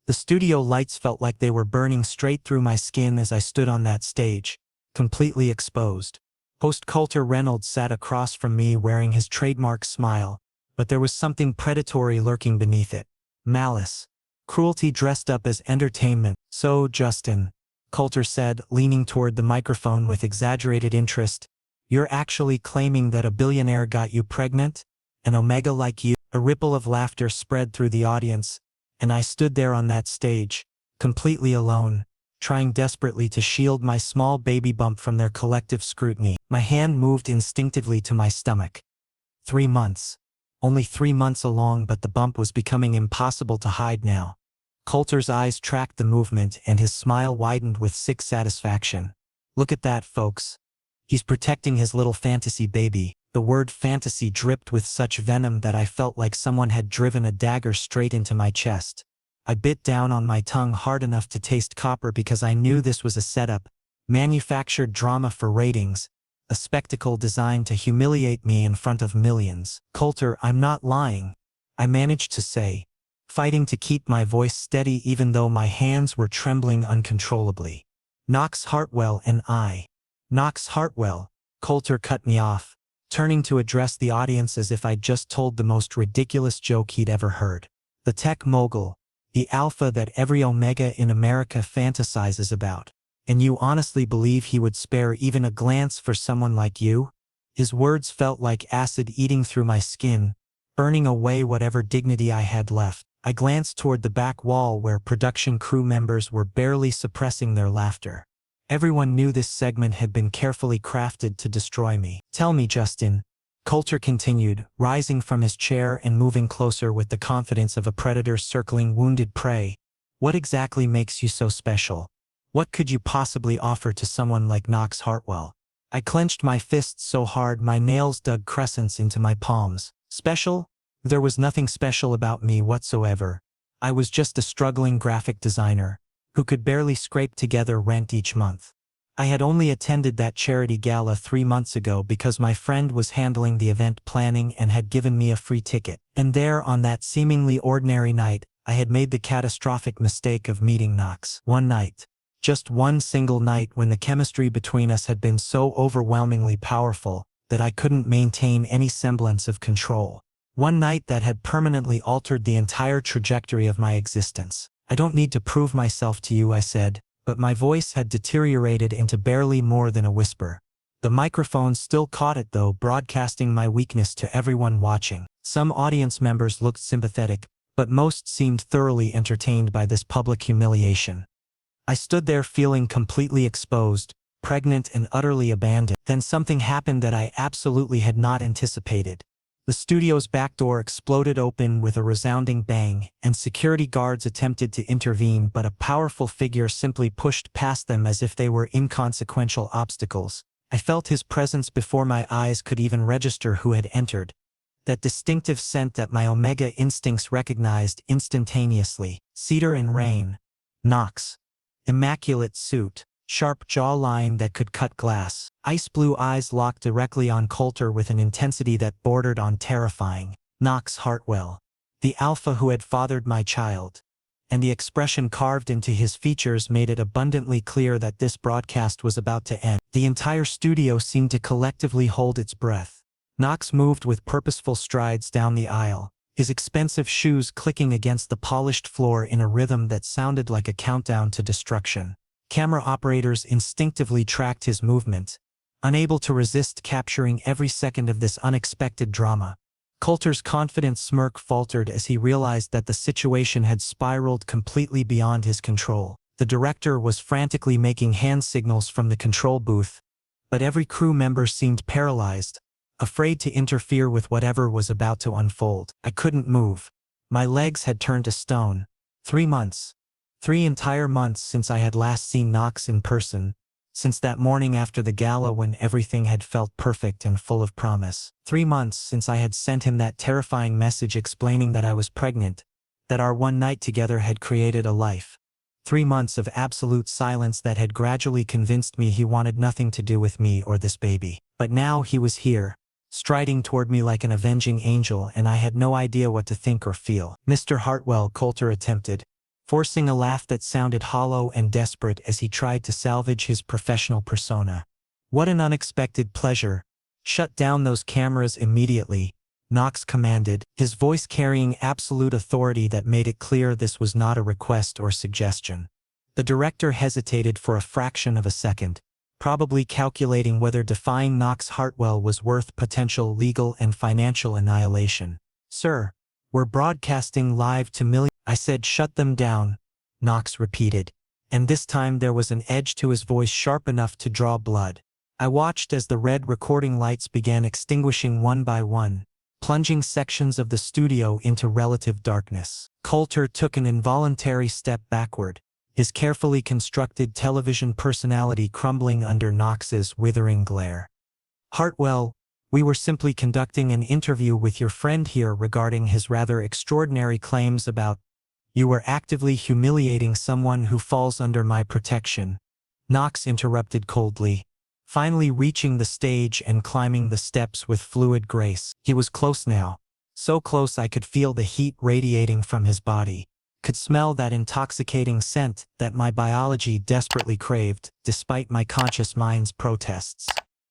The studio lights felt like they were burning straight through my skin as I stood on that stage, completely exposed. Host Coulter Reynolds sat across from me wearing his trademark smile, but there was something predatory lurking beneath it. Malice. Cruelty dressed up as entertainment. "So, Justin," Coulter said, leaning toward the microphone with exaggerated interest, "you're actually claiming that a billionaire got you pregnant? An omega like you?" A ripple of laughter spread through the audience, and I stood there on that stage, completely alone, trying desperately to shield my small baby bump from their collective scrutiny. My hand moved instinctively to my stomach. 3 months. Only 3 months along, but the bump was becoming impossible to hide now. Coulter's eyes tracked the movement and his smile widened with sick satisfaction. "Look at that, folks. He's protecting his little fantasy baby." The word fantasy dripped with such venom that I felt like someone had driven a dagger straight into my chest. I bit down on my tongue hard enough to taste copper because I knew this was a setup, manufactured drama for ratings, a spectacle designed to humiliate me in front of millions. "Coulter, I'm not lying," I managed to say, fighting to keep my voice steady even though my hands were trembling uncontrollably. "Knox Hartwell and I." "Knox Hartwell," Coulter cut me off, turning to address the audience as if I'd just told the most ridiculous joke he'd ever heard. "The tech mogul, the alpha that every omega in America fantasizes about. And you honestly believe he would spare even a glance for someone like you?" His words felt like acid eating through my skin, burning away whatever dignity I had left. I glanced toward the back wall where production crew members were barely suppressing their laughter. Everyone knew this segment had been carefully crafted to destroy me. "Tell me, Justin," Coulter continued, rising from his chair and moving closer with the confidence of a predator circling wounded prey, "what exactly makes you so special? What could you possibly offer to someone like Knox Hartwell?" I clenched my fists so hard my nails dug crescents into my palms. "Special? There was nothing special about me whatsoever. I was just a struggling graphic designer who could barely scrape together rent each month. I had only attended that charity gala 3 months ago because my friend was handling the event planning and had given me a free ticket. And there, on that seemingly ordinary night, I had made the catastrophic mistake of meeting Knox. One night. Just one single night when the chemistry between us had been so overwhelmingly powerful that I couldn't maintain any semblance of control. One night that had permanently altered the entire trajectory of my existence. "I don't need to prove myself to you," I said, but my voice had deteriorated into barely more than a whisper. The microphone still caught it though, broadcasting my weakness to everyone watching. Some audience members looked sympathetic, but most seemed thoroughly entertained by this public humiliation. I stood there feeling completely exposed, pregnant and utterly abandoned. Then something happened that I absolutely had not anticipated. The studio's back door exploded open with a resounding bang, and security guards attempted to intervene, but a powerful figure simply pushed past them as if they were inconsequential obstacles. I felt his presence before my eyes could even register who had entered. That distinctive scent that my omega instincts recognized instantaneously. Cedar and rain. Knox. Immaculate suit. Sharp jawline that could cut glass. Ice blue eyes locked directly on Coulter with an intensity that bordered on terrifying. Knox Hartwell. The alpha who had fathered my child. And the expression carved into his features made it abundantly clear that this broadcast was about to end. The entire studio seemed to collectively hold its breath. Knox moved with purposeful strides down the aisle, his expensive shoes clicking against the polished floor in a rhythm that sounded like a countdown to destruction. Camera operators instinctively tracked his movement, unable to resist capturing every second of this unexpected drama. Coulter's confident smirk faltered as he realized that the situation had spiraled completely beyond his control. The director was frantically making hand signals from the control booth, but every crew member seemed paralyzed, afraid to interfere with whatever was about to unfold. I couldn't move. My legs had turned to stone. 3 months. 3 entire months since I had last seen Knox in person, since that morning after the gala when everything had felt perfect and full of promise. 3 months since I had sent him that terrifying message explaining that I was pregnant, that our one night together had created a life. 3 months of absolute silence that had gradually convinced me he wanted nothing to do with me or this baby. But now he was here, striding toward me like an avenging angel, and I had no idea what to think or feel. "Mr. Hartwell," Coulter attempted, forcing a laugh that sounded hollow and desperate as he tried to salvage his professional persona. What an unexpected pleasure. Shut down those cameras immediately, Knox commanded, his voice carrying absolute authority that made it clear this was not a request or suggestion. The director hesitated for a fraction of a second, probably calculating whether defying Knox Hartwell was worth potential legal and financial annihilation. Sir, we're broadcasting live to millions. I said shut them down, Knox repeated, and this time there was an edge to his voice sharp enough to draw blood. I watched as the red recording lights began extinguishing one by one, plunging sections of the studio into relative darkness. Coulter took an involuntary step backward, his carefully constructed television personality crumbling under Knox's withering glare. Hartwell, we were simply conducting an interview with your friend here regarding his rather extraordinary claims about you were actively humiliating someone who falls under my protection, Knox interrupted coldly, finally reaching the stage and climbing the steps with fluid grace. He was close now, so close I could feel the heat radiating from his body, could smell that intoxicating scent that my biology desperately craved, despite my conscious mind's protests.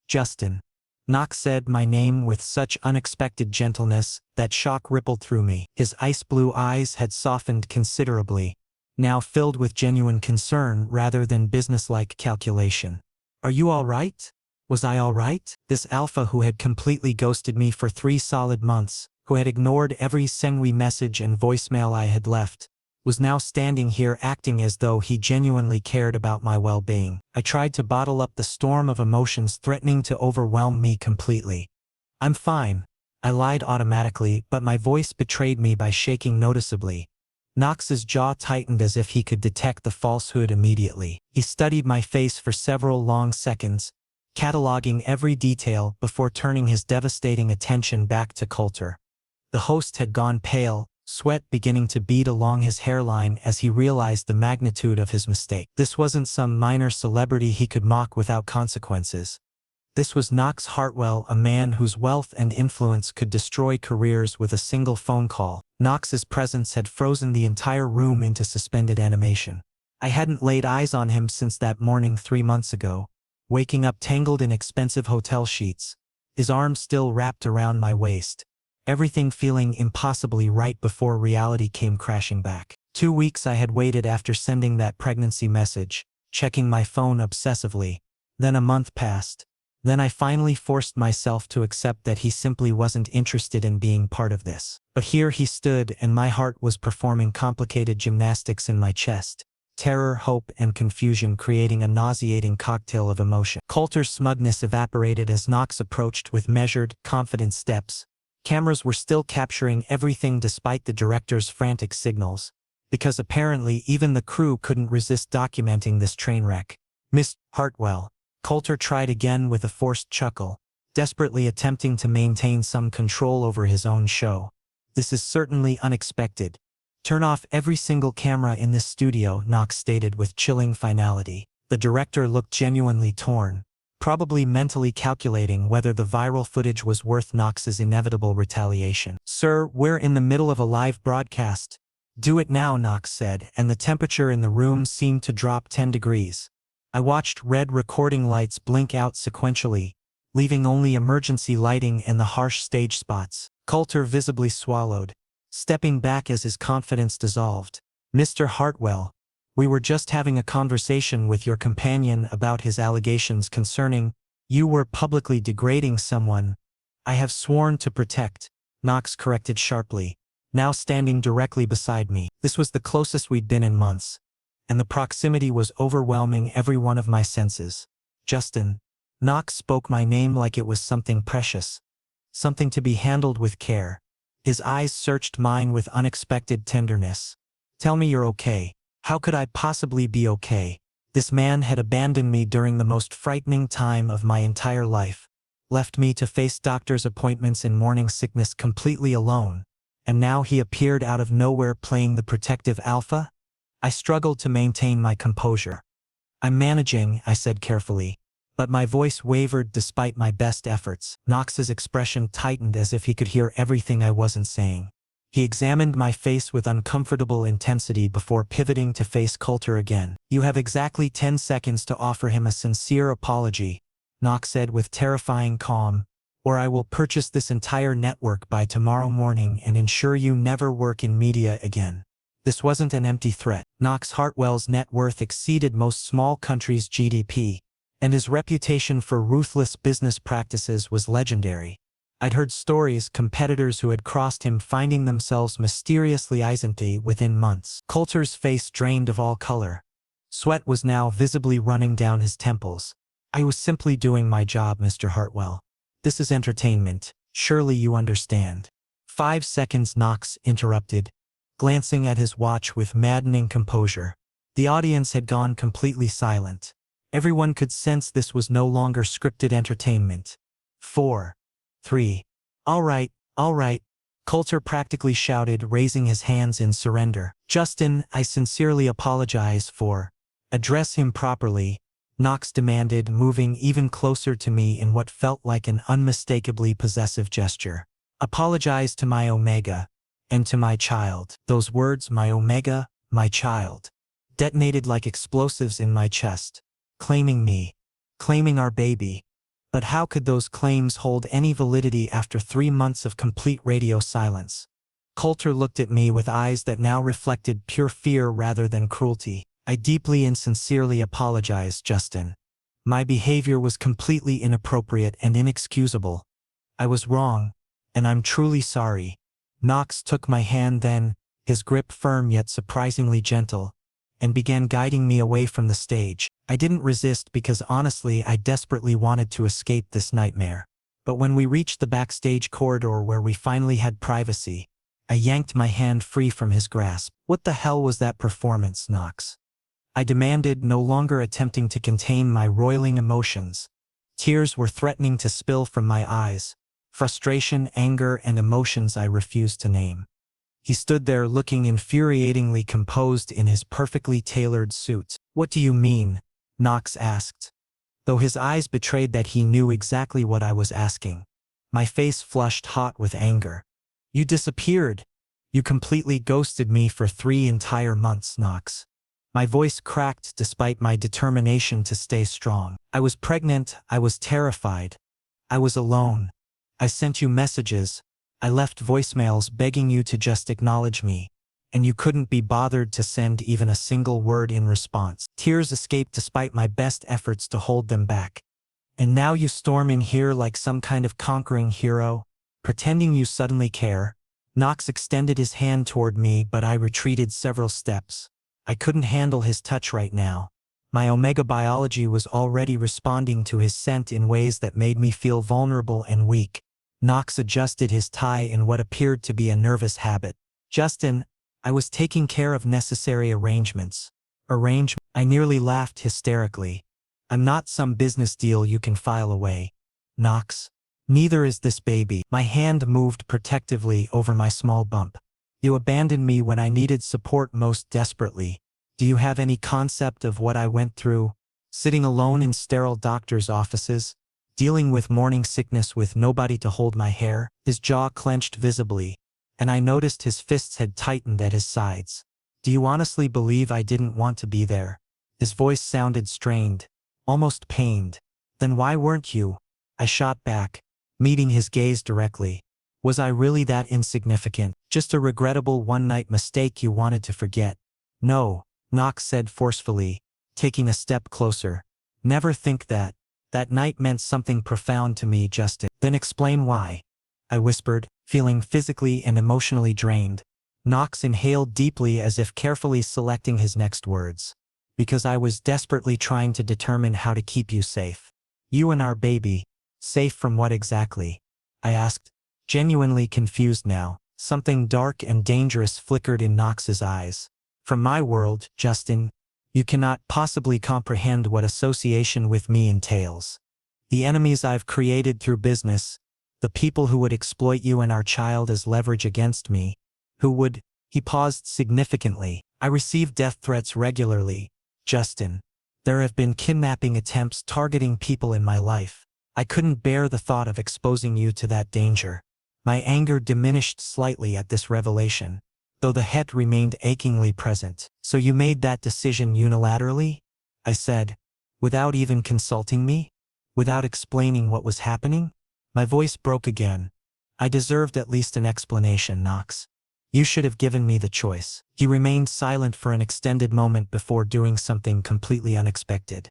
Justin. Knox said my name with such unexpected gentleness that shock rippled through me. His ice-blue eyes had softened considerably, now filled with genuine concern rather than businesslike calculation. Are you all right? Was I all right? This alpha who had completely ghosted me for 3 solid months, who had ignored every sengui message and voicemail I had left, was now standing here acting as though he genuinely cared about my well-being. I tried to bottle up the storm of emotions threatening to overwhelm me completely. I'm fine, I lied automatically, but my voice betrayed me by shaking noticeably. Knox's jaw tightened as if he could detect the falsehood immediately. He studied my face for several long seconds, cataloging every detail before turning his devastating attention back to Coulter. The host had gone pale, sweat beginning to bead along his hairline as he realized the magnitude of his mistake. This wasn't some minor celebrity he could mock without consequences. This was Knox Hartwell, a man whose wealth and influence could destroy careers with a single phone call. Knox's presence had frozen the entire room into suspended animation. I hadn't laid eyes on him since that morning 3 months ago, waking up tangled in expensive hotel sheets, his arms still wrapped around my waist, everything feeling impossibly right before reality came crashing back. 2 weeks I had waited after sending that pregnancy message, checking my phone obsessively. Then a month passed. Then I finally forced myself to accept that he simply wasn't interested in being part of this. But here he stood and my heart was performing complicated gymnastics in my chest. Terror, hope, and confusion creating a nauseating cocktail of emotion. Coulter's smugness evaporated as Knox approached with measured, confident steps. Cameras were still capturing everything despite the director's frantic signals, because apparently even the crew couldn't resist documenting this train wreck. Miss Hartwell. Coulter tried again with a forced chuckle, desperately attempting to maintain some control over his own show. This is certainly unexpected. Turn off every single camera in this studio, Knox stated with chilling finality. The director looked genuinely torn, probably mentally calculating whether the viral footage was worth Knox's inevitable retaliation. Sir, we're in the middle of a live broadcast. Do it now, Knox said, and the temperature in the room seemed to drop 10 degrees. I watched red recording lights blink out sequentially, leaving only emergency lighting and the harsh stage spots. Coulter visibly swallowed, stepping back as his confidence dissolved. Mr. Hartwell, we were just having a conversation with your companion about his allegations concerning you were publicly degrading someone I have sworn to protect, Knox corrected sharply, now standing directly beside me. This was the closest we'd been in months, and the proximity was overwhelming every one of my senses. Justin. Knox spoke my name like it was something precious, something to be handled with care. His eyes searched mine with unexpected tenderness. Tell me you're okay. How could I possibly be okay? This man had abandoned me during the most frightening time of my entire life, left me to face doctor's appointments in morning sickness completely alone, and now he appeared out of nowhere playing the protective alpha? I struggled to maintain my composure. I'm managing, I said carefully, but my voice wavered despite my best efforts. Knox's expression tightened as if he could hear everything I wasn't saying. He examined my face with uncomfortable intensity before pivoting to face Coulter again. You have exactly 10 seconds to offer him a sincere apology, Knox said with terrifying calm, or I will purchase this entire network by tomorrow morning and ensure you never work in media again. This wasn't an empty threat. Knox Hartwell's net worth exceeded most small countries' GDP, and his reputation for ruthless business practices was legendary. I'd heard stories competitors who had crossed him finding themselves mysteriously empty within months. Coulter's face drained of all color. Sweat was now visibly running down his temples. I was simply doing my job, Mr. Hartwell. This is entertainment. Surely you understand. 5 seconds, Knox interrupted, glancing at his watch with maddening composure. The audience had gone completely silent. Everyone could sense this was no longer scripted entertainment. 4, 3. All right, Coulter practically shouted, raising his hands in surrender. Justin, I sincerely apologize for. Address him properly, Knox demanded, moving even closer to me in what felt like an unmistakably possessive gesture. Apologize to my Omega, and to my child. Those words, my Omega, my child, detonated like explosives in my chest. Claiming me. Claiming our baby. But how could those claims hold any validity after 3 months of complete radio silence? Coulter looked at me with eyes that now reflected pure fear rather than cruelty. I deeply and sincerely apologize, Justin. My behavior was completely inappropriate and inexcusable. I was wrong, and I'm truly sorry. Knox took my hand then, his grip firm yet surprisingly gentle, and began guiding me away from the stage. I didn't resist because honestly I desperately wanted to escape this nightmare. But when we reached the backstage corridor where we finally had privacy, I yanked my hand free from his grasp. What the hell was that performance, Knox? I demanded, no longer attempting to contain my roiling emotions. Tears were threatening to spill from my eyes. Frustration, anger, and emotions I refused to name. He stood there looking infuriatingly composed in his perfectly tailored suit. What do you mean? Knox asked, though his eyes betrayed that he knew exactly what I was asking. My face flushed hot with anger. You disappeared. You completely ghosted me for 3 entire months, Knox. My voice cracked despite my determination to stay strong. I was pregnant, I was terrified. I was alone. I sent you messages. I left voicemails begging you to just acknowledge me, and you couldn't be bothered to send even a single word in response. Tears escaped despite my best efforts to hold them back. And now you storm in here like some kind of conquering hero, pretending you suddenly care. Knox extended his hand toward me, but I retreated several steps. I couldn't handle his touch right now. My Omega biology was already responding to his scent in ways that made me feel vulnerable and weak. Knox adjusted his tie in what appeared to be a nervous habit. Justin, I was taking care of necessary arrangements. I nearly laughed hysterically. I'm not some business deal you can file away, Knox. Neither is this baby. My hand moved protectively over my small bump. You abandoned me when I needed support most desperately. Do you have any concept of what I went through? Sitting alone in sterile doctors' offices, dealing with morning sickness with nobody to hold my hair. His jaw clenched visibly, and I noticed his fists had tightened at his sides. Do you honestly believe I didn't want to be there? His voice sounded strained, almost pained. Then why weren't you? I shot back, meeting his gaze directly. Was I really that insignificant? Just a regrettable one-night mistake you wanted to forget? No, Knox said forcefully, taking a step closer. Never think that. That night meant something profound to me, Justin. Then explain why, I whispered, feeling physically and emotionally drained. Knox inhaled deeply as if carefully selecting his next words. Because I was desperately trying to determine how to keep you safe. You and our baby. Safe from what exactly? I asked, genuinely confused now. Something dark and dangerous flickered in Knox's eyes. From my world, Justin. You cannot possibly comprehend what association with me entails. The enemies I've created through business, the people who would exploit you and our child as leverage against me, he paused significantly. I receive death threats regularly, Justin. There have been kidnapping attempts targeting people in my life. I couldn't bear the thought of exposing you to that danger. My anger diminished slightly at this revelation, though the head remained achingly present. So you made that decision unilaterally? I said, without even consulting me? Without explaining what was happening? My voice broke again. I deserved at least an explanation, Knox. You should have given me the choice. He remained silent for an extended moment before doing something completely unexpected.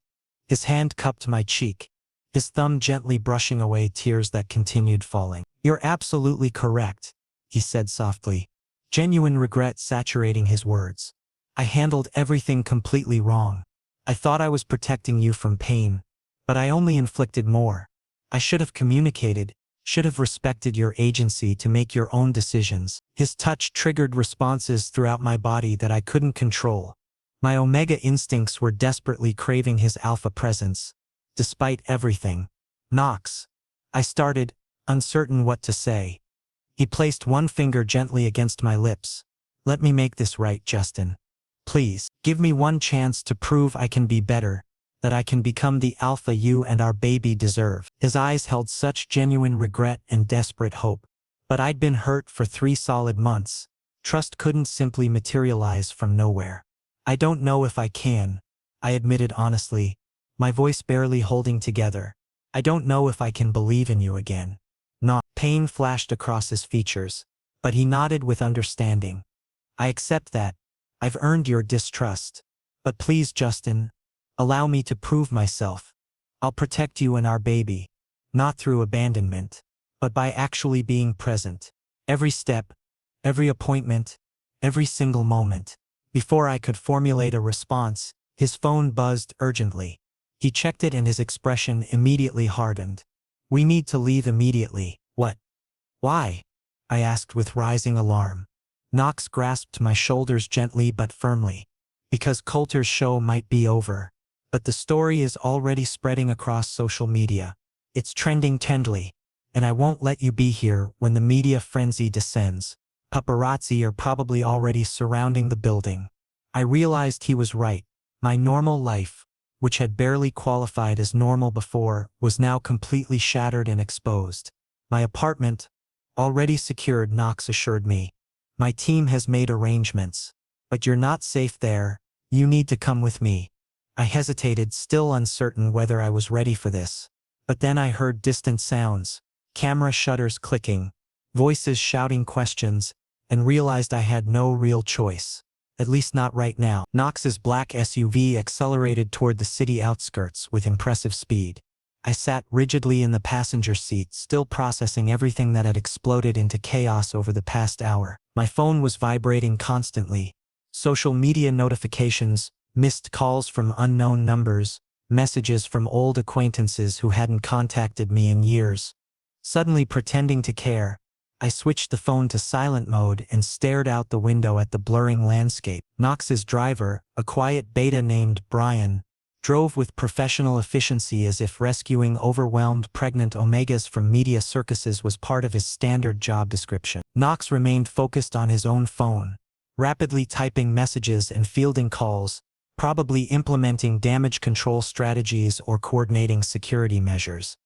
His hand cupped my cheek, his thumb gently brushing away tears that continued falling. You're absolutely correct, he said softly, genuine regret saturating his words. I handled everything completely wrong. I thought I was protecting you from pain, but I only inflicted more. I should have communicated, should have respected your agency to make your own decisions. His touch triggered responses throughout my body that I couldn't control. My omega instincts were desperately craving his alpha presence. Despite everything. Knox. I started, uncertain what to say. He placed one finger gently against my lips. Let me make this right, Justin. Please, give me one chance to prove I can be better, that I can become the alpha you and our baby deserve. His eyes held such genuine regret and desperate hope. But I'd been hurt for 3 solid months. Trust couldn't simply materialize from nowhere. I don't know if I can, I admitted honestly, my voice barely holding together. I don't know if I can believe in you again. Not. Pain flashed across his features, but he nodded with understanding. I accept that. I've earned your distrust. But please, Justin, allow me to prove myself. I'll protect you and our baby, not through abandonment, but by actually being present. Every step, every appointment, every single moment. Before I could formulate a response, his phone buzzed urgently. He checked it and his expression immediately hardened. We need to leave immediately. What? Why? I asked with rising alarm. Knox grasped my shoulders gently but firmly. Because Coulter's show might be over. But the story is already spreading across social media. It's trending tenderly. And I won't let you be here when the media frenzy descends. Paparazzi are probably already surrounding the building. I realized he was right. My normal life, which had barely qualified as normal before, was now completely shattered and exposed. My apartment, already secured, Knox assured me. My team has made arrangements. But you're not safe there. You need to come with me. I hesitated, still uncertain whether I was ready for this. But then I heard distant sounds, camera shutters clicking, voices shouting questions, and realized I had no real choice. At least not right now. Knox's black SUV accelerated toward the city outskirts with impressive speed. I sat rigidly in the passenger seat, still processing everything that had exploded into chaos over the past hour. My phone was vibrating constantly. Social media notifications, missed calls from unknown numbers, messages from old acquaintances who hadn't contacted me in years. Suddenly pretending to care, I switched the phone to silent mode and stared out the window at the blurring landscape. Knox's driver, a quiet beta named Brian, drove with professional efficiency as if rescuing overwhelmed pregnant omegas from media circuses was part of his standard job description. Knox remained focused on his own phone, rapidly typing messages and fielding calls, probably implementing damage control strategies or coordinating security measures.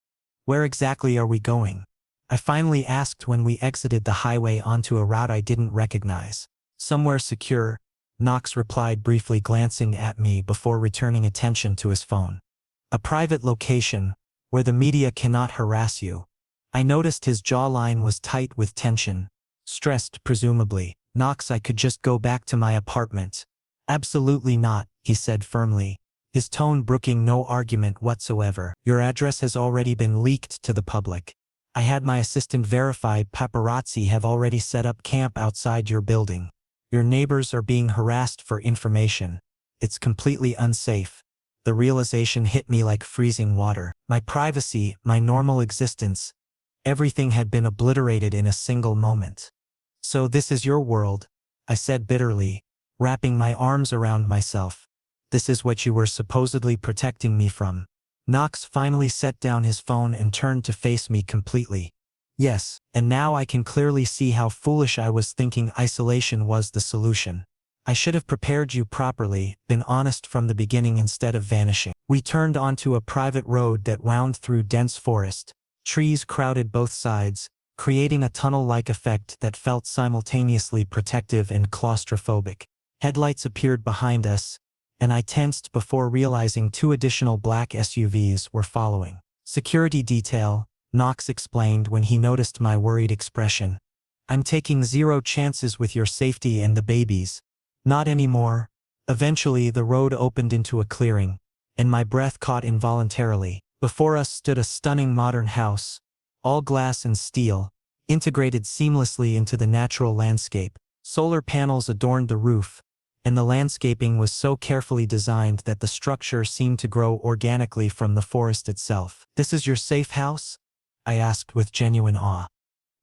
Where exactly are we going? I finally asked when we exited the highway onto a route I didn't recognize. Somewhere secure, Knox replied, briefly glancing at me before returning attention to his phone. A private location, where the media cannot harass you. I noticed his jawline was tight with tension. Stressed, presumably. Knox, I could just go back to my apartment. Absolutely not, he said firmly, his tone brooking no argument whatsoever. Your address has already been leaked to the public. I had my assistant verify. Paparazzi have already set up camp outside your building. Your neighbors are being harassed for information. It's completely unsafe. The realization hit me like freezing water. My privacy, my normal existence, everything had been obliterated in a single moment. So this is your world, I said bitterly, wrapping my arms around myself. This is what you were supposedly protecting me from. Knox finally set down his phone and turned to face me completely. Yes, and now I can clearly see how foolish I was, thinking isolation was the solution. I should have prepared you properly, been honest from the beginning instead of vanishing. We turned onto a private road that wound through dense forest. Trees crowded both sides, creating a tunnel-like effect that felt simultaneously protective and claustrophobic. Headlights appeared behind us, and I tensed before realizing 2 additional black SUVs were following. Security detail, Knox explained when he noticed my worried expression. I'm taking 0 chances with your safety and the babies. Not anymore. Eventually, the road opened into a clearing, and my breath caught involuntarily. Before us stood a stunning modern house, all glass and steel, integrated seamlessly into the natural landscape. Solar panels adorned the roof, and the landscaping was so carefully designed that the structure seemed to grow organically from the forest itself. "This is your safe house?" I asked with genuine awe.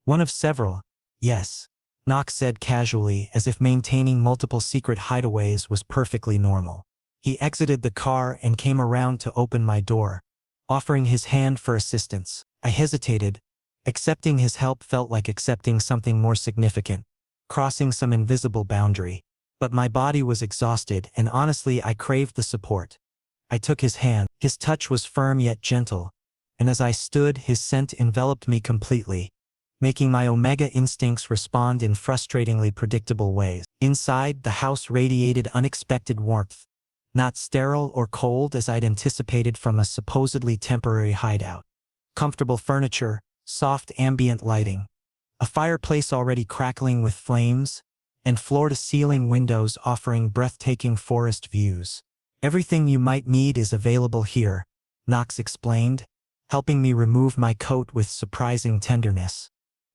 "One of several, yes," Knox said casually, as if maintaining multiple secret hideaways was perfectly normal. He exited the car and came around to open my door, offering his hand for assistance. I hesitated. Accepting his help felt like accepting something more significant, crossing some invisible boundary. But my body was exhausted, and honestly I craved the support. I took his hand. His touch was firm yet gentle, and as I stood, his scent enveloped me completely, making my omega instincts respond in frustratingly predictable ways. Inside, the house radiated unexpected warmth, not sterile or cold as I'd anticipated from a supposedly temporary hideout. Comfortable furniture, soft ambient lighting, a fireplace already crackling with flames, and floor-to-ceiling windows offering breathtaking forest views. "Everything you might need is available here," Knox explained, helping me remove my coat with surprising tenderness.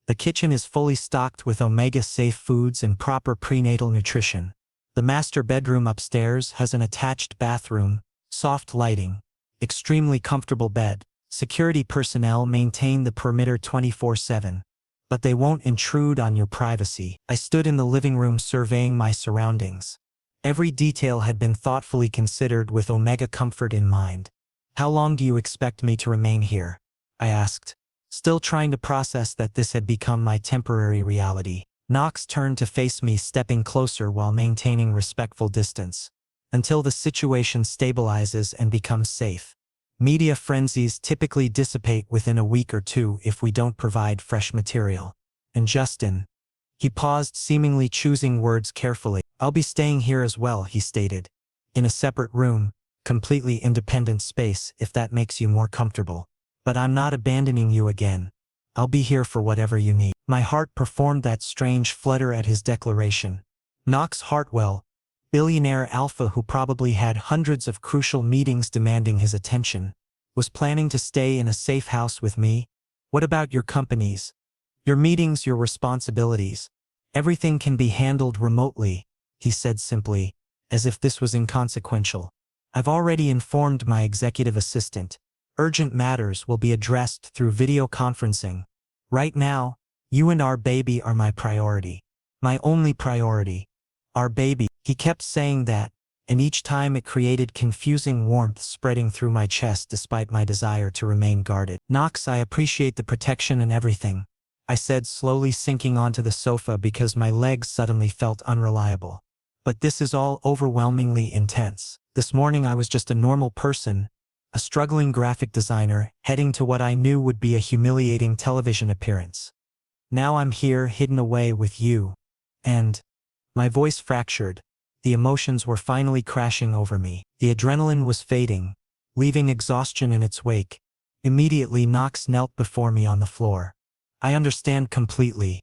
"The kitchen is fully stocked with omega-safe foods and proper prenatal nutrition. The master bedroom upstairs has an attached bathroom, soft lighting, extremely comfortable bed. Security personnel maintain the perimeter 24/7, but they won't intrude on your privacy." I stood in the living room surveying my surroundings. Every detail had been thoughtfully considered with omega comfort in mind. "How long do you expect me to remain here?" I asked, still trying to process that this had become my temporary reality. Knox turned to face me, stepping closer while maintaining respectful distance. "Until the situation stabilizes and becomes safe. Media frenzies typically dissipate within a week or 2 if we don't provide fresh material. And Justin," he paused, seemingly choosing words carefully. "I'll be staying here as well," he stated. "In a separate room, completely independent space if that makes you more comfortable. But I'm not abandoning you again. I'll be here for whatever you need." My heart performed that strange flutter at his declaration. Knox Hartwell, billionaire alpha who probably had hundreds of crucial meetings demanding his attention, was planning to stay in a safe house with me? "What about your companies? Your meetings, your responsibilities? Everything can be handled remotely," he said simply, as if this was inconsequential. "I've already informed my executive assistant. Urgent matters will be addressed through video conferencing. Right now, you and our baby are my priority. My only priority. Our baby." He kept saying that, and each time it created confusing warmth spreading through my chest despite my desire to remain guarded. "Knox, I appreciate the protection and everything," I said, slowly sinking onto the sofa because my legs suddenly felt unreliable. "But this is all overwhelmingly intense. This morning I was just a normal person, a struggling graphic designer, heading to what I knew would be a humiliating television appearance. Now I'm here, hidden away with you. And..." My voice fractured. The emotions were finally crashing over me. The adrenaline was fading, leaving exhaustion in its wake. Immediately, Knox knelt before me on the floor. "I understand completely.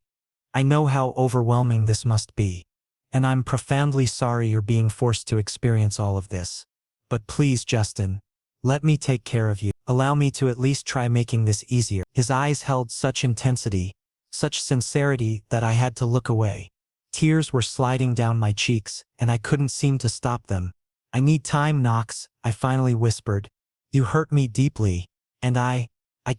I know how overwhelming this must be. And I'm profoundly sorry you're being forced to experience all of this. But please, Justin, let me take care of you. Allow me to at least try making this easier." His eyes held such intensity, such sincerity, that I had to look away. Tears were sliding down my cheeks, and I couldn't seem to stop them. "I need time, Knox," I finally whispered. "You hurt me deeply, and I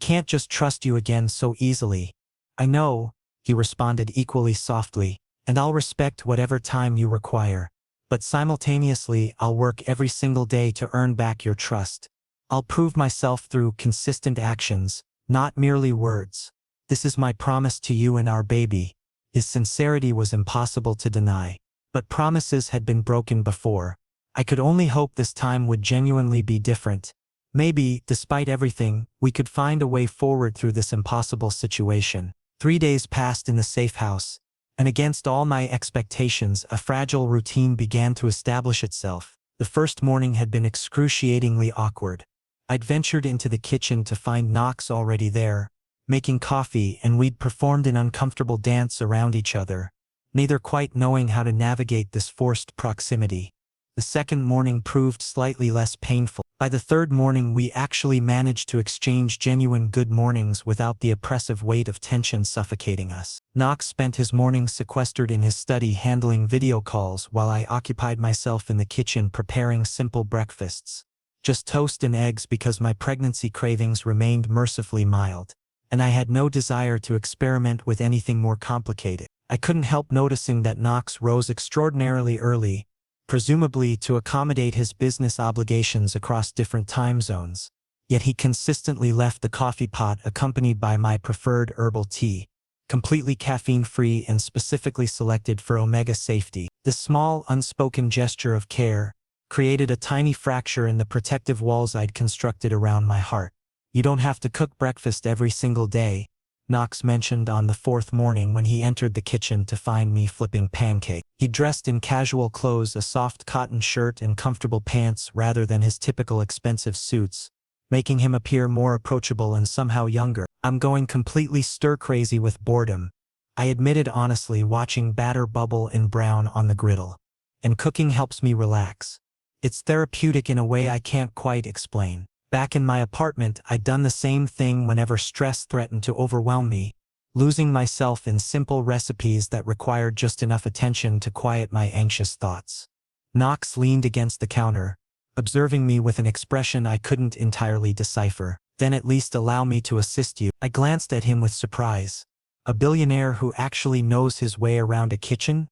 can't just trust you again so easily." "I know," he responded equally softly, "and I'll respect whatever time you require. But simultaneously, I'll work every single day to earn back your trust. I'll prove myself through consistent actions, not merely words. This is my promise to you and our baby." His sincerity was impossible to deny. But promises had been broken before. I could only hope this time would genuinely be different. Maybe, despite everything, we could find a way forward through this impossible situation. 3 days passed in the safe house, and against all my expectations, a fragile routine began to establish itself. The first morning had been excruciatingly awkward. I'd ventured into the kitchen to find Knox already there, making coffee, and we'd performed an uncomfortable dance around each other, neither quite knowing how to navigate this forced proximity. The second morning proved slightly less painful. By the third morning, we actually managed to exchange genuine good mornings without the oppressive weight of tension suffocating us. Knox spent his mornings sequestered in his study handling video calls while I occupied myself in the kitchen preparing simple breakfasts. Just toast and eggs because my pregnancy cravings remained mercifully mild, and I had no desire to experiment with anything more complicated. I couldn't help noticing that Knox rose extraordinarily early, presumably to accommodate his business obligations across different time zones. Yet he consistently left the coffee pot accompanied by my preferred herbal tea, completely caffeine-free and specifically selected for omega safety. This small, unspoken gesture of care created a tiny fracture in the protective walls I'd constructed around my heart. "You don't have to cook breakfast every single day," Knox mentioned on the fourth morning when he entered the kitchen to find me flipping pancakes. He dressed in casual clothes, a soft cotton shirt and comfortable pants rather than his typical expensive suits, making him appear more approachable and somehow younger. "I'm going completely stir-crazy with boredom," I admitted honestly, watching batter bubble and brown on the griddle. "And cooking helps me relax. It's therapeutic in a way I can't quite explain. Back in my apartment, I'd done the same thing whenever stress threatened to overwhelm me, losing myself in simple recipes that required just enough attention to quiet my anxious thoughts." Knox leaned against the counter, observing me with an expression I couldn't entirely decipher. "Then at least allow me to assist you." I glanced at him with surprise. A billionaire who actually knows his way around a kitchen?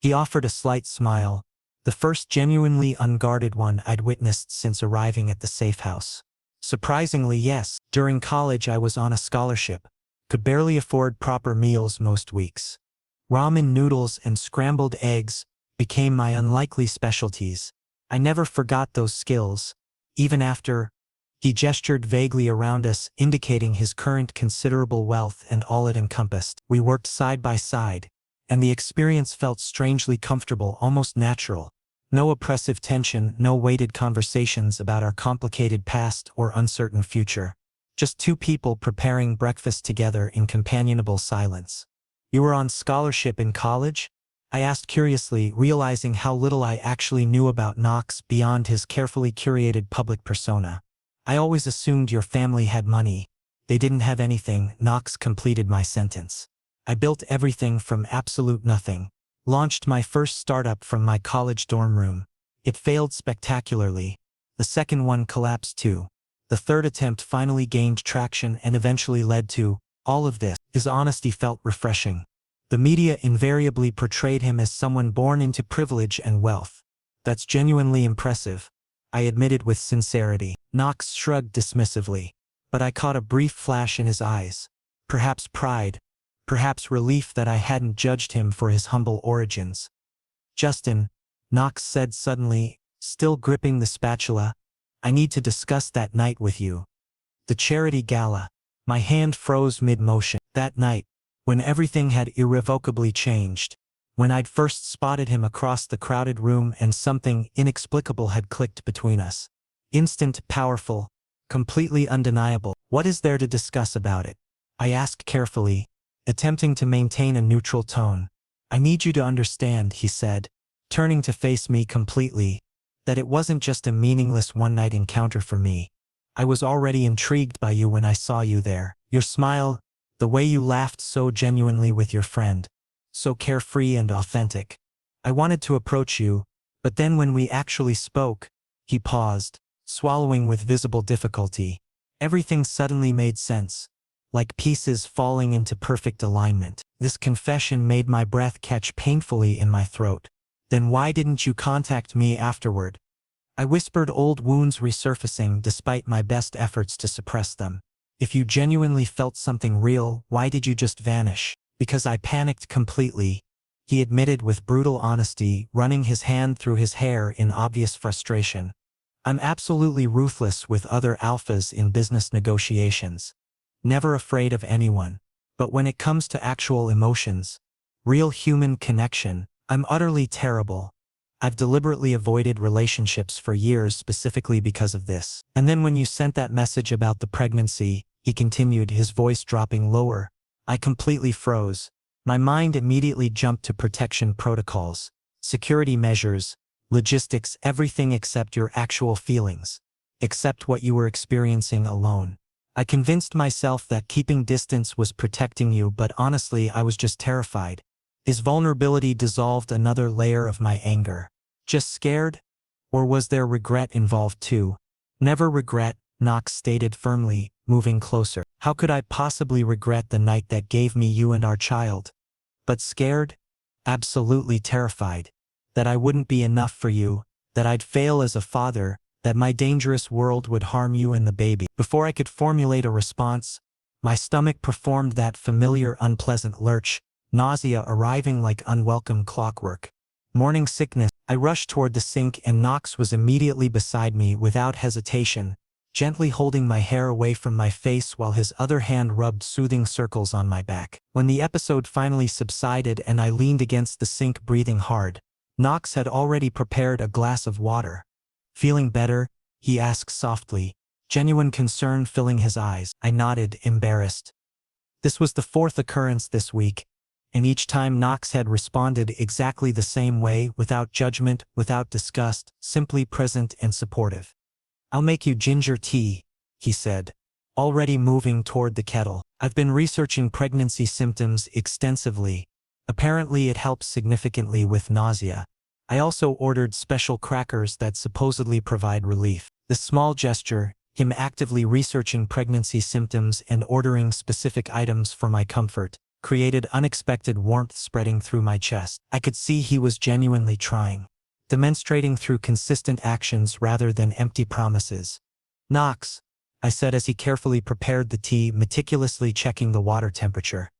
He offered a slight smile, the first genuinely unguarded one I'd witnessed since arriving at the safe house. "Surprisingly, yes. During college I was on a scholarship, could barely afford proper meals most weeks. Ramen noodles and scrambled eggs became my unlikely specialties. I never forgot those skills, even after—" He gestured vaguely around us, indicating his current considerable wealth and all it encompassed. We worked side by side, and the experience felt strangely comfortable, almost natural. No oppressive tension, no weighted conversations about our complicated past or uncertain future. Just two people preparing breakfast together in companionable silence. "You were on scholarship in college?" I asked curiously, realizing how little I actually knew about Knox beyond his carefully curated public persona. "I always assumed your family had money." "They didn't have anything," Knox completed my sentence. "I built everything from absolute nothing. Launched my first startup from my college dorm room. It failed spectacularly. The second one collapsed too. The third attempt finally gained traction and eventually led to all of this." His honesty felt refreshing. "The media invariably portrayed him as someone born into privilege and wealth." "That's genuinely impressive," I admitted with sincerity. Knox shrugged dismissively, but I caught a brief flash in his eyes. Perhaps pride, perhaps relief that I hadn't judged him for his humble origins. "Justin," Knox said suddenly, still gripping the spatula, "I need to discuss that night with you. The charity gala." My hand froze mid-motion. That night, when everything had irrevocably changed, when I'd first spotted him across the crowded room and something inexplicable had clicked between us. Instant, powerful, completely undeniable. "What is there to discuss about it?" I asked carefully, attempting to maintain a neutral tone. "I need you to understand," he said, turning to face me completely, "that it wasn't just a meaningless one-night encounter for me. I was already intrigued by you when I saw you there. Your smile, the way you laughed so genuinely with your friend, so carefree and authentic. I wanted to approach you, but then when we actually spoke—" He paused, swallowing with visible difficulty. "Everything suddenly made sense, like pieces falling into perfect alignment." This confession made my breath catch painfully in my throat. "Then why didn't you contact me afterward?" I whispered, old wounds resurfacing despite my best efforts to suppress them. "If you genuinely felt something real, why did you just vanish?" "Because I panicked completely," he admitted with brutal honesty, running his hand through his hair in obvious frustration. "I'm absolutely ruthless with other alphas in business negotiations. Never afraid of anyone. But when it comes to actual emotions, real human connection, I'm utterly terrible. I've deliberately avoided relationships for years specifically because of this. And then when you sent that message about the pregnancy, he continued, his voice dropping lower, I completely froze. My mind immediately jumped to protection protocols, security measures, logistics, everything except your actual feelings, except what you were experiencing alone. I convinced myself that keeping distance was protecting you, but honestly, I was just terrified. His vulnerability dissolved another layer of my anger. Just scared? Or was there regret involved too? Never regret, Knox stated firmly, moving closer. How could I possibly regret the night that gave me you and our child? But scared? Absolutely terrified. That I wouldn't be enough for you, that I'd fail as a father, that my dangerous world would harm you and the baby. Before I could formulate a response, my stomach performed that familiar unpleasant lurch, nausea arriving like unwelcome clockwork. Morning sickness. I rushed toward the sink and Knox was immediately beside me without hesitation, gently holding my hair away from my face while his other hand rubbed soothing circles on my back. When the episode finally subsided and I leaned against the sink breathing hard, Knox had already prepared a glass of water. Feeling better? He asked softly, genuine concern filling his eyes. I nodded, embarrassed. This was the fourth occurrence this week, and each time Knox had responded exactly the same way, without judgment, without disgust, simply present and supportive. I'll make you ginger tea, he said, already moving toward the kettle. I've been researching pregnancy symptoms extensively. Apparently it helps significantly with nausea. I also ordered special crackers that supposedly provide relief. The small gesture, him actively researching pregnancy symptoms and ordering specific items for my comfort, created unexpected warmth spreading through my chest. I could see he was genuinely trying, demonstrating through consistent actions rather than empty promises. Knox, I said as he carefully prepared the tea, meticulously checking the water temperature.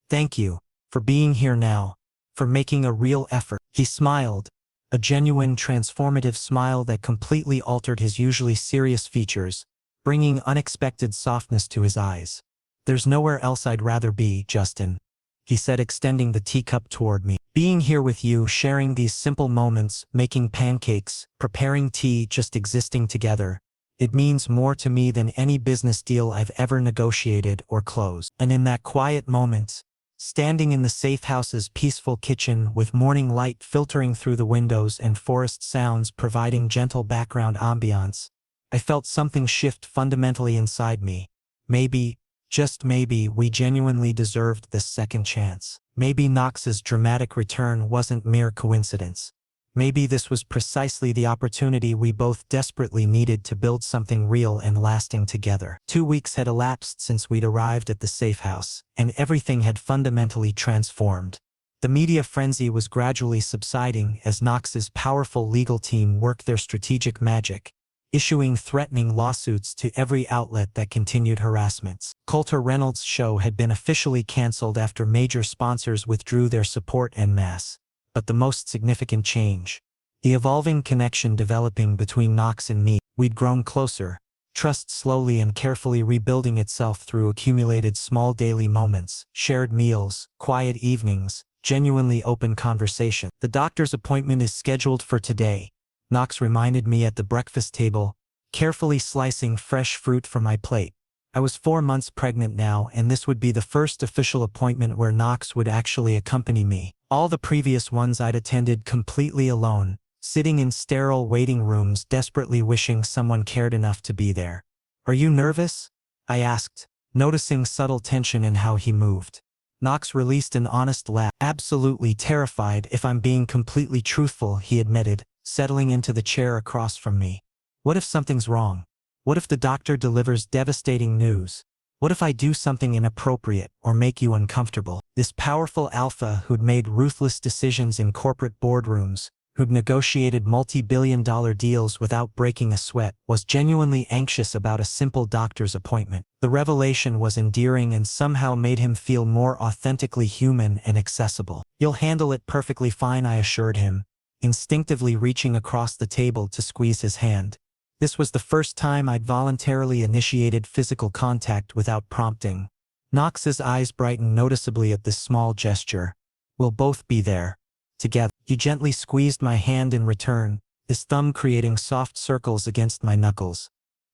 Thank you, for being here now, for making a real effort. He smiled, a genuine transformative smile that completely altered his usually serious features, bringing unexpected softness to his eyes. There's nowhere else I'd rather be, Justin, he said, extending the teacup toward me. Being here with you, sharing these simple moments, making pancakes, preparing tea, just existing together, it means more to me than any business deal I've ever negotiated or closed. And in that quiet moment, standing in the safe house's peaceful kitchen with morning light filtering through the windows and forest sounds providing gentle background ambiance, I felt something shift fundamentally inside me. Maybe, just maybe, we genuinely deserved this second chance. Maybe Knox's dramatic return wasn't mere coincidence. Maybe this was precisely the opportunity we both desperately needed to build something real and lasting together. 2 weeks had elapsed since we'd arrived at the safe house, and everything had fundamentally transformed. The media frenzy was gradually subsiding as Knox's powerful legal team worked their strategic magic, issuing threatening lawsuits to every outlet that continued harassments. Coulter Reynolds' show had been officially canceled after major sponsors withdrew their support en masse. But the most significant change, the evolving connection developing between Knox and me. We'd grown closer, trust slowly and carefully rebuilding itself through accumulated small daily moments, shared meals, quiet evenings, genuinely open conversation. The doctor's appointment is scheduled for today, Knox reminded me at the breakfast table, carefully slicing fresh fruit from my plate. I was 4 months pregnant now, and this would be the first official appointment where Knox would actually accompany me. All the previous ones I'd attended completely alone, sitting in sterile waiting rooms desperately wishing someone cared enough to be there. Are you nervous? I asked, noticing subtle tension in how he moved. Knox released an honest laugh. Absolutely terrified, if I'm being completely truthful, he admitted, settling into the chair across from me. What if something's wrong? What if the doctor delivers devastating news? What if I do something inappropriate or make you uncomfortable? This powerful alpha who'd made ruthless decisions in corporate boardrooms, who'd negotiated multi-billion-dollar deals without breaking a sweat, was genuinely anxious about a simple doctor's appointment. The revelation was endearing and somehow made him feel more authentically human and accessible. You'll handle it perfectly fine, I assured him, instinctively reaching across the table to squeeze his hand. This was the first time I'd voluntarily initiated physical contact without prompting. Knox's eyes brightened noticeably at this small gesture. We'll both be there. Together. He gently squeezed my hand in return, his thumb creating soft circles against my knuckles.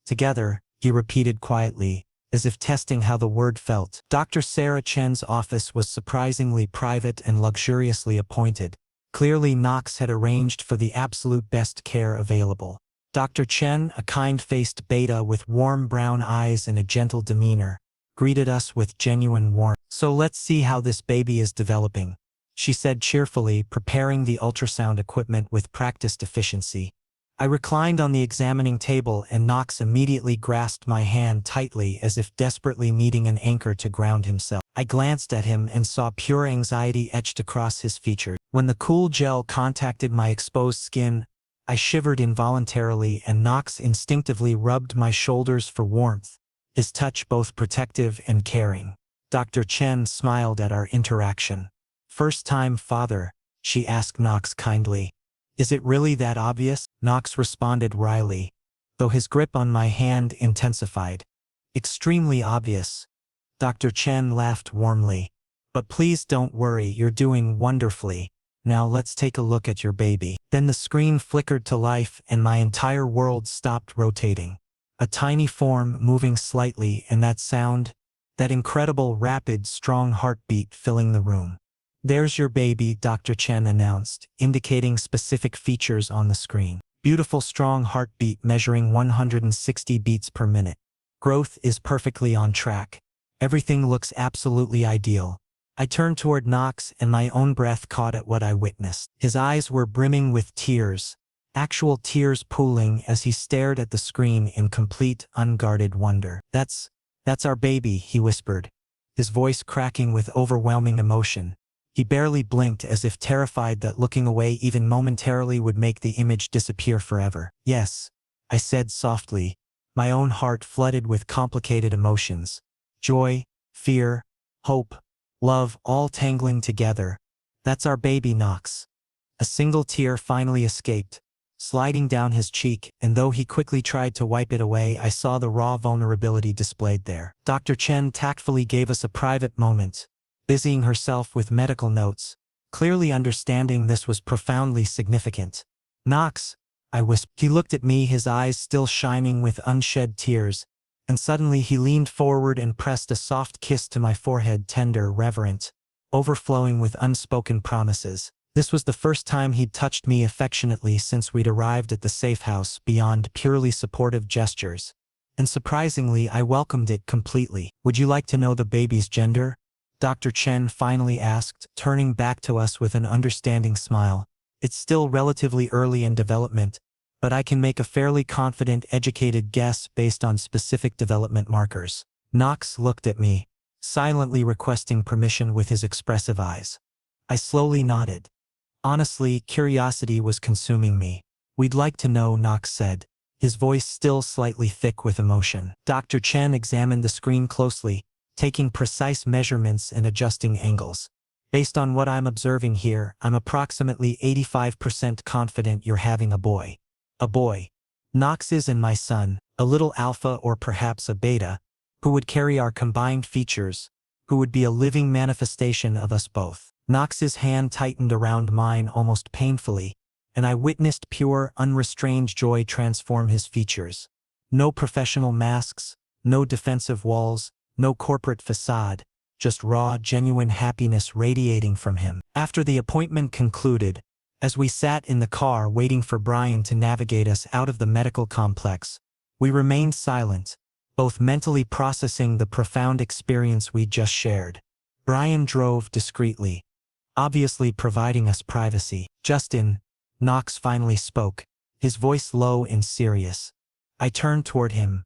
Together, he repeated quietly, as if testing how the word felt. Dr. Sarah Chen's office was surprisingly private and luxuriously appointed. Clearly Knox had arranged for the absolute best care available. Dr. Chen, a kind-faced beta with warm brown eyes and a gentle demeanor, greeted us with genuine warmth. "So let's see how this baby is developing," she said cheerfully, preparing the ultrasound equipment with practiced efficiency. I reclined on the examining table and Knox immediately grasped my hand tightly as if desperately needing an anchor to ground himself. I glanced at him and saw pure anxiety etched across his features. When the cool gel contacted my exposed skin, I shivered involuntarily and Knox instinctively rubbed my shoulders for warmth, his touch both protective and caring. Dr. Chen smiled at our interaction. "First-time father?" she asked Knox kindly. "Is it really that obvious?" Knox responded wryly, though his grip on my hand intensified. "Extremely obvious." Dr. Chen laughed warmly. "But please don't worry, you're doing wonderfully. Now let's take a look at your baby." Then the screen flickered to life and my entire world stopped rotating. A tiny form moving slightly and that sound, that incredible rapid, strong heartbeat filling the room. "There's your baby," Dr. Chen announced, indicating specific features on the screen. "Beautiful strong heartbeat measuring 160 beats per minute. Growth is perfectly on track. Everything looks absolutely ideal." I turned toward Knox and my own breath caught at what I witnessed. His eyes were brimming with tears, actual tears pooling as he stared at the screen in complete, unguarded wonder. That's our baby," he whispered, his voice cracking with overwhelming emotion. He barely blinked as if terrified that looking away even momentarily would make the image disappear forever. "Yes," I said softly, my own heart flooded with complicated emotions. Joy, fear, hope, love all tangling together. "That's our baby, Knox." A single tear finally escaped, sliding down his cheek, and though he quickly tried to wipe it away, I saw the raw vulnerability displayed there. Dr. Chen tactfully gave us a private moment, busying herself with medical notes, clearly understanding this was profoundly significant. "Knox," I whispered. He looked at me, his eyes still shining with unshed tears, and suddenly he leaned forward and pressed a soft kiss to my forehead, tender, reverent, overflowing with unspoken promises. This was the first time he'd touched me affectionately since we'd arrived at the safe house, beyond purely supportive gestures. And surprisingly, I welcomed it completely. "Would you like to know the baby's gender?" Dr. Chen finally asked, turning back to us with an understanding smile. "It's still relatively early in development, but I can make a fairly confident, educated guess based on specific development markers." Knox looked at me, silently requesting permission with his expressive eyes. I slowly nodded. Honestly, curiosity was consuming me. "We'd like to know," Knox said, his voice still slightly thick with emotion. Dr. Chen examined the screen closely, taking precise measurements and adjusting angles. "Based on what I'm observing here, I'm approximately 85% confident you're having a boy." "A boy." "Knox is and my son, a little alpha or perhaps a beta, who would carry our combined features, who would be a living manifestation of us both." Knox's hand tightened around mine almost painfully, and I witnessed pure, unrestrained joy transform his features. No professional masks, no defensive walls, no corporate facade, just raw, genuine happiness radiating from him. After the appointment concluded, as we sat in the car waiting for Brian to navigate us out of the medical complex, we remained silent, both mentally processing the profound experience we just shared. Brian drove discreetly, obviously providing us privacy. "Justin," Knox finally spoke, his voice low and serious. I turned toward him.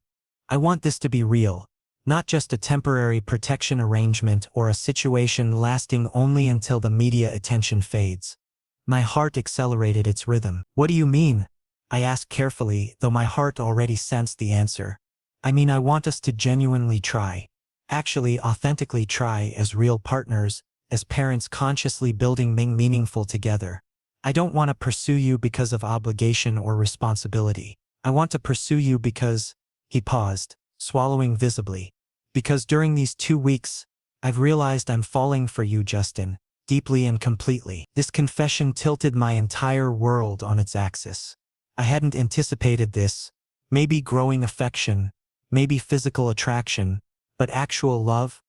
"I want this to be real. Not just a temporary protection arrangement or a situation lasting only until the media attention fades." My heart accelerated its rhythm. "What do you mean?" I asked carefully, though my heart already sensed the answer. "I mean, I want us to genuinely try. Actually, authentically try as real partners, as parents consciously building meaningful together. I don't want to pursue you because of obligation or responsibility. I want to pursue you because—" He paused, swallowing visibly. Because during these 2 weeks, I've realized I'm falling for you, Justin, deeply and completely. This confession tilted my entire world on its axis. I hadn't anticipated this. Maybe growing affection, maybe physical attraction, but actual love?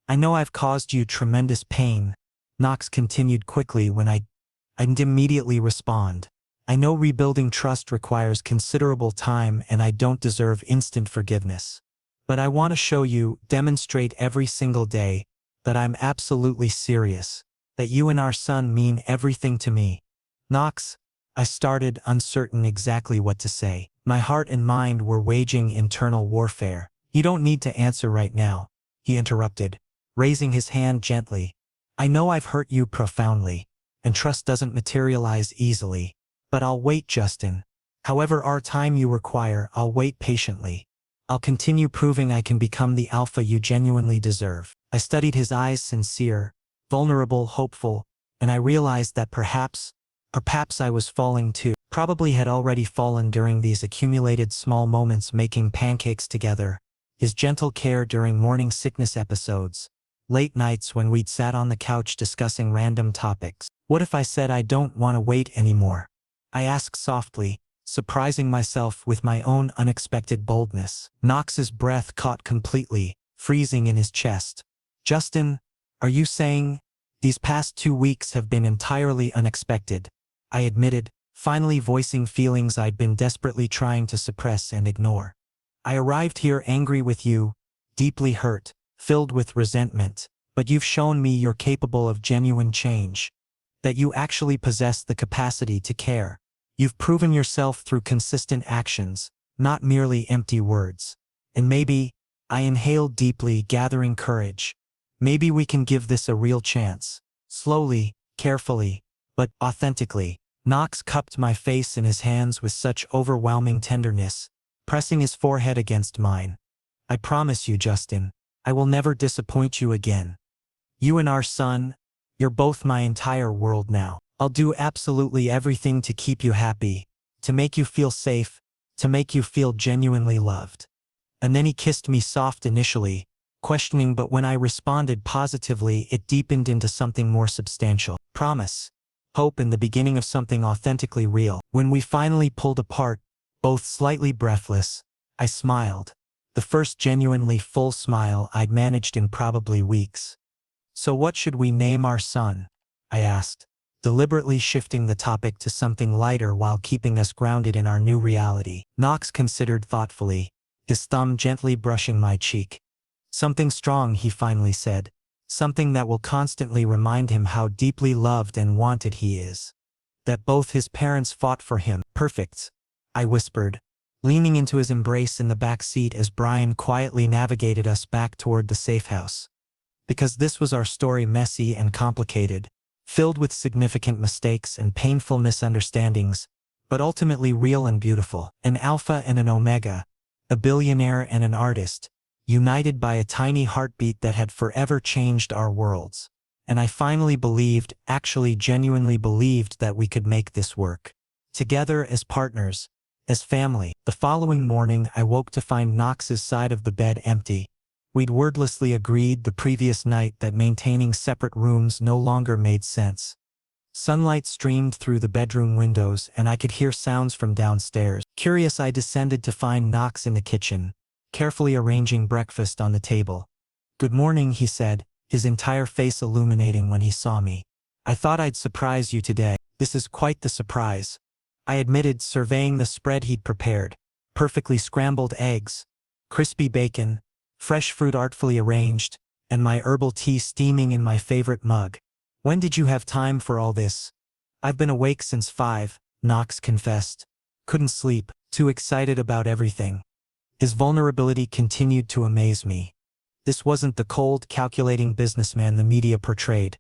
I know I've caused you tremendous pain, Knox continued quickly when I didn't immediately respond. I know rebuilding trust requires considerable time and I don't deserve instant forgiveness. But I want to show you, demonstrate every single day, that I'm absolutely serious, that you and our son mean everything to me. Knox, I started, uncertain exactly what to say. My heart and mind were waging internal warfare. You don't need to answer right now, he interrupted, raising his hand gently. I know I've hurt you profoundly, and trust doesn't materialize easily. But I'll wait, Justin. However our time you require, I'll wait patiently. I'll continue proving I can become the alpha you genuinely deserve. I studied his eyes, sincere, vulnerable, hopeful, and I realized that perhaps I was falling too. Probably had already fallen during these accumulated small moments, making pancakes together, his gentle care during morning sickness episodes, late nights when we'd sat on the couch discussing random topics. What if I said I don't want to wait anymore? I asked softly, surprising myself with my own unexpected boldness. Knox's breath caught completely, freezing in his chest. Justin, are you saying? These past 2 weeks have been entirely unexpected, I admitted, finally voicing feelings I'd been desperately trying to suppress and ignore. I arrived here angry with you, deeply hurt, filled with resentment, but you've shown me you're capable of genuine change, that you actually possess the capacity to care. You've proven yourself through consistent actions, not merely empty words. And maybe, I inhaled deeply, gathering courage. Maybe we can give this a real chance. Slowly, carefully, but authentically. Knox cupped my face in his hands with such overwhelming tenderness, pressing his forehead against mine. I promise you, Justin, I will never disappoint you again. You and our son, you're both my entire world now. I'll do absolutely everything to keep you happy, to make you feel safe, to make you feel genuinely loved. And then he kissed me soft initially, questioning, but when I responded positively, it deepened into something more substantial. Promise. Hope and the beginning of something authentically real. When we finally pulled apart, both slightly breathless, I smiled. The first genuinely full smile I'd managed in probably weeks. So what should we name our son? I asked, deliberately shifting the topic to something lighter while keeping us grounded in our new reality. Knox considered thoughtfully, his thumb gently brushing my cheek. Something strong, he finally said. Something that will constantly remind him how deeply loved and wanted he is. That both his parents fought for him. Perfect, I whispered, leaning into his embrace in the back seat as Brian quietly navigated us back toward the safe house. Because this was our story, messy and complicated, filled with significant mistakes and painful misunderstandings, but ultimately real and beautiful. An alpha and an omega, a billionaire and an artist, united by a tiny heartbeat that had forever changed our worlds. And I finally believed, actually genuinely believed, that we could make this work. Together as partners, as family. The following morning I woke to find Knox's side of the bed empty. We'd wordlessly agreed the previous night that maintaining separate rooms no longer made sense. Sunlight streamed through the bedroom windows and I could hear sounds from downstairs. Curious, I descended to find Knox in the kitchen, carefully arranging breakfast on the table. "Good morning," he said, his entire face illuminating when he saw me. "I thought I'd surprise you today." "This is quite the surprise," I admitted, surveying the spread he'd prepared. Perfectly scrambled eggs, crispy bacon, fresh fruit artfully arranged, and my herbal tea steaming in my favorite mug. "When did you have time for all this?" "I've been awake since 5, Knox confessed. "Couldn't sleep, too excited about everything." His vulnerability continued to amaze me. This wasn't the cold, calculating businessman the media portrayed.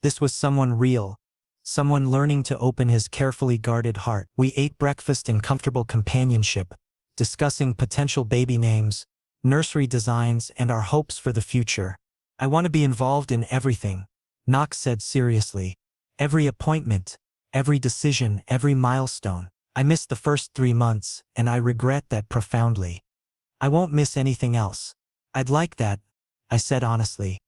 This was someone real. Someone learning to open his carefully guarded heart. We ate breakfast in comfortable companionship, discussing potential baby names, nursery designs, and our hopes for the future. "I want to be involved in everything," Knox said seriously. "Every appointment, every decision, every milestone. I missed the first 3 months, and I regret that profoundly. I won't miss anything else." "I'd like that," I said honestly.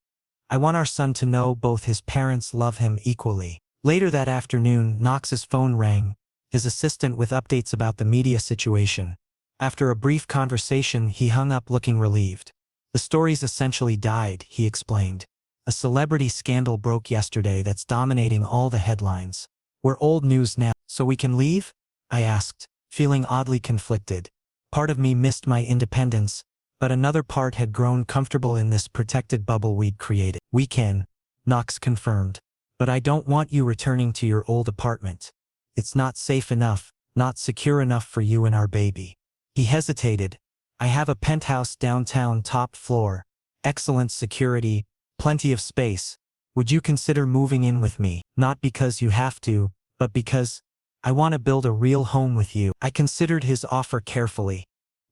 I want our son to know both his parents love him equally. Later that afternoon, Knox's phone rang, his assistant with updates about the media situation. After a brief conversation, he hung up looking relieved. The story's essentially died, he explained. A celebrity scandal broke yesterday that's dominating all the headlines. We're old news now, so we can leave? I asked, feeling oddly conflicted. Part of me missed my independence, but another part had grown comfortable in this protected bubble we'd created. We can, Knox confirmed. But I don't want you returning to your old apartment. It's not safe enough, not secure enough for you and our baby. He hesitated. I have a penthouse downtown, top floor. Excellent security, plenty of space. Would you consider moving in with me? Not because you have to, but because I want to build a real home with you. I considered his offer carefully.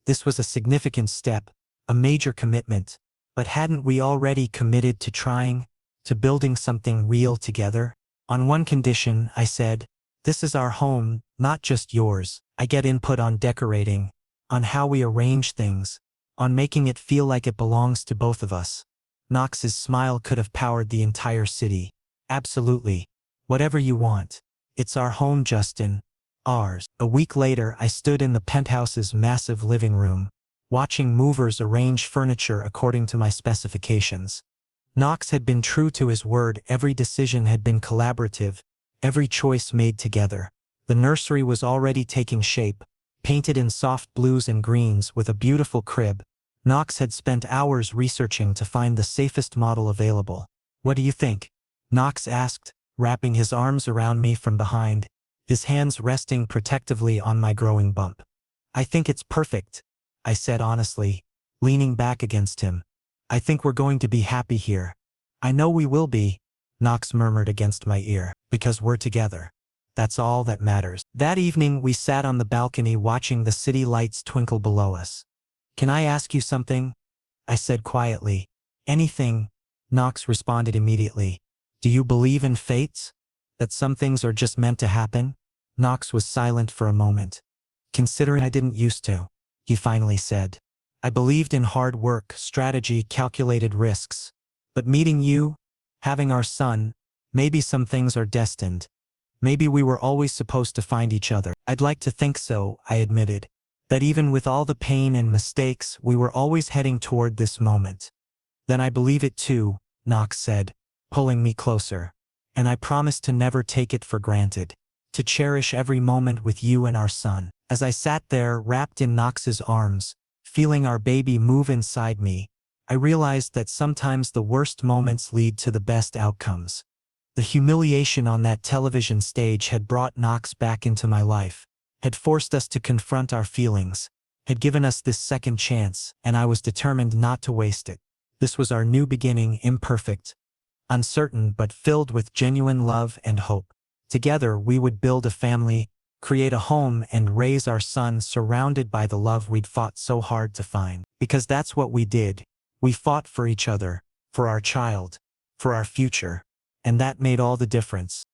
This was a significant step, a major commitment. But hadn't we already committed to trying, to building something real together? On one condition, I said. This is our home, not just yours. I get input on decorating, on how we arrange things, on making it feel like it belongs to both of us. Knox's smile could have powered the entire city. Absolutely. Whatever you want. It's our home, Justin. Ours. A week later, I stood in the penthouse's massive living room, watching movers arrange furniture according to my specifications. Knox had been true to his word. Every decision had been collaborative, every choice made together. The nursery was already taking shape, painted in soft blues and greens with a beautiful crib. Knox had spent hours researching to find the safest model available. What do you think? Knox asked, wrapping his arms around me from behind, his hands resting protectively on my growing bump. I think it's perfect, I said honestly, leaning back against him. I think we're going to be happy here. I know we will be, Knox murmured against my ear, because we're together. That's all that matters. That evening we sat on the balcony watching the city lights twinkle below us. Can I ask you something? I said quietly. Anything, Knox responded immediately. Do you believe in fates? That some things are just meant to happen? Knox was silent for a moment. Considering I didn't used to, he finally said. I believed in hard work, strategy, calculated risks. But meeting you, having our son, maybe some things are destined. Maybe we were always supposed to find each other. I'd like to think so, I admitted. That even with all the pain and mistakes, we were always heading toward this moment. Then I believe it too, Knox said, pulling me closer. And I promise to never take it for granted. To cherish every moment with you and our son. As I sat there, wrapped in Knox's arms, feeling our baby move inside me, I realized that sometimes the worst moments lead to the best outcomes. The humiliation on that television stage had brought Knox back into my life, had forced us to confront our feelings, had given us this second chance, and I was determined not to waste it. This was our new beginning, imperfect, uncertain, but filled with genuine love and hope. Together we would build a family, create a home, and raise our son surrounded by the love we'd fought so hard to find. Because that's what we did. We fought for each other, for our child, for our future. And that made all the difference.